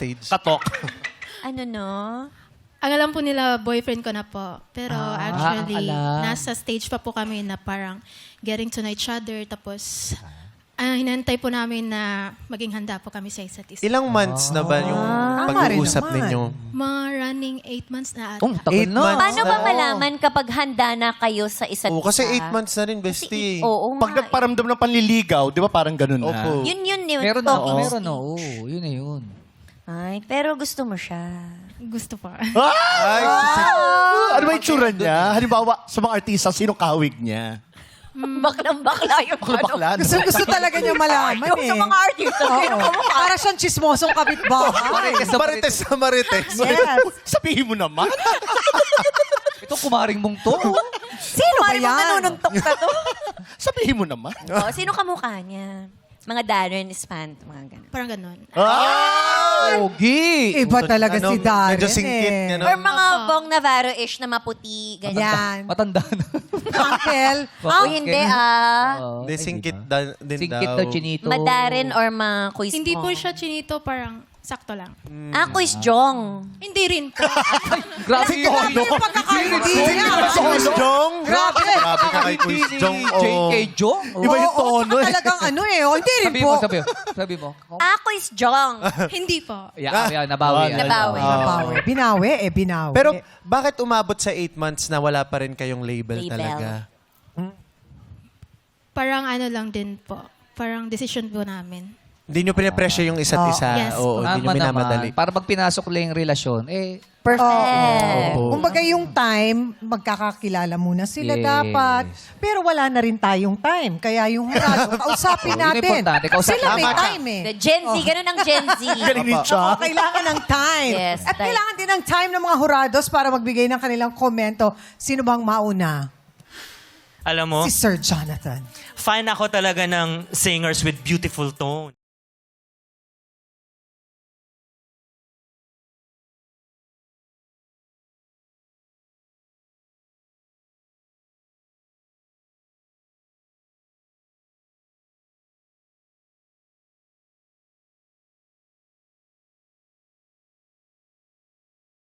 stage? Katok. Ano no? Ang alam po nila, boyfriend ko na po. Pero actually, alam. nasa stage pa po kami na parang getting to know each other. Tapos, hinantay po namin na maging handa po kami sa isa't isa. Ilang months na ba yung Tama rin pag-uusap naman. ninyo? Mga running 8 months na ata. Oh, tagal 8 na. months. Paano ba Oo. malaman kapag handa na kayo sa isa't Oo, kasi isa? 8 months na rin, bestie. Oo nga. Pag nagparamdam ng panliligaw, di ba parang ganun na? Opo. Yun yung Meron na, talking meron stage. na. Oo, yun na yun. Ay, pero gusto mo siya. Gusto pa. Ay, Ano ba yung tsura niya? Halimbawa, sa mga artista, sino kawig niya? Baklang bakla yung Bakla. Gusto talaga niya malaman Yung eh. sa mga artista, sino Oo. kamukha? Para siyang chismosong kapitbahay. Marites na Marites. Yes. Sabihin mo naman. Ito, kumaring mong to. Sino ba ba yan? yan? Nanununtok na to? Sabihin mo naman. Oh, sino kamukha niya? Mga Darren Espanto, mga ganun. Parang ganon. Pogi. Iba talaga si Darren Medyo singkit. eh. Ano? Or mga Bong Navarro-ish na maputi, ganyan. Yan. Matanda na. Uncle. O hindi Oo, Hindi, ay, singkit diba? din Singkit daw. daw, chinito. Madaren or mga quiz Hindi po siya chinito, parang sakto lang. Quiz Jong. Hindi rin po. Grabe yun. Grabe yung pagkakaintindi niya. Si Quiz Jong? Grabe. Grabe ka kay Quiz Jong. JK Jong. Iba yung Oo, tono eh. talagang ano eh. Oh, hindi rin Sabi po. mo, sabi mo. Quiz Jong. Hindi po. Yeah, nabawi. Nabawi. Nabawi. Binawi eh, binawi. Pero bakit umabot sa 8 months na wala pa rin kayong label Label. talaga? Parang ano lang din po. Parang decision po namin. Hindi nyo pinapressure yung isa't isa? Yes. Oo, hindi nyo Tama minamadali. naman. Para pag pinasok lang yung relasyon, Perfect. Oo. Kumbaga yung time, magkakakilala muna sila Yes. dapat. Pero wala na rin tayong time. Kaya yung hurado, kausapin Oo, yun natin. importante. Kausapin. Sila may Tama ka. time eh. The Gen Z, ganun ang Gen Z. Galing ni Cha. Oo, kailangan ng time. Yes, At time. kailangan din ng time ng mga hurados para magbigay ng kanilang komento. Sino bang mauna? Alam mo, Si Sir Jonathan. fan ako talaga ng singers with beautiful tone.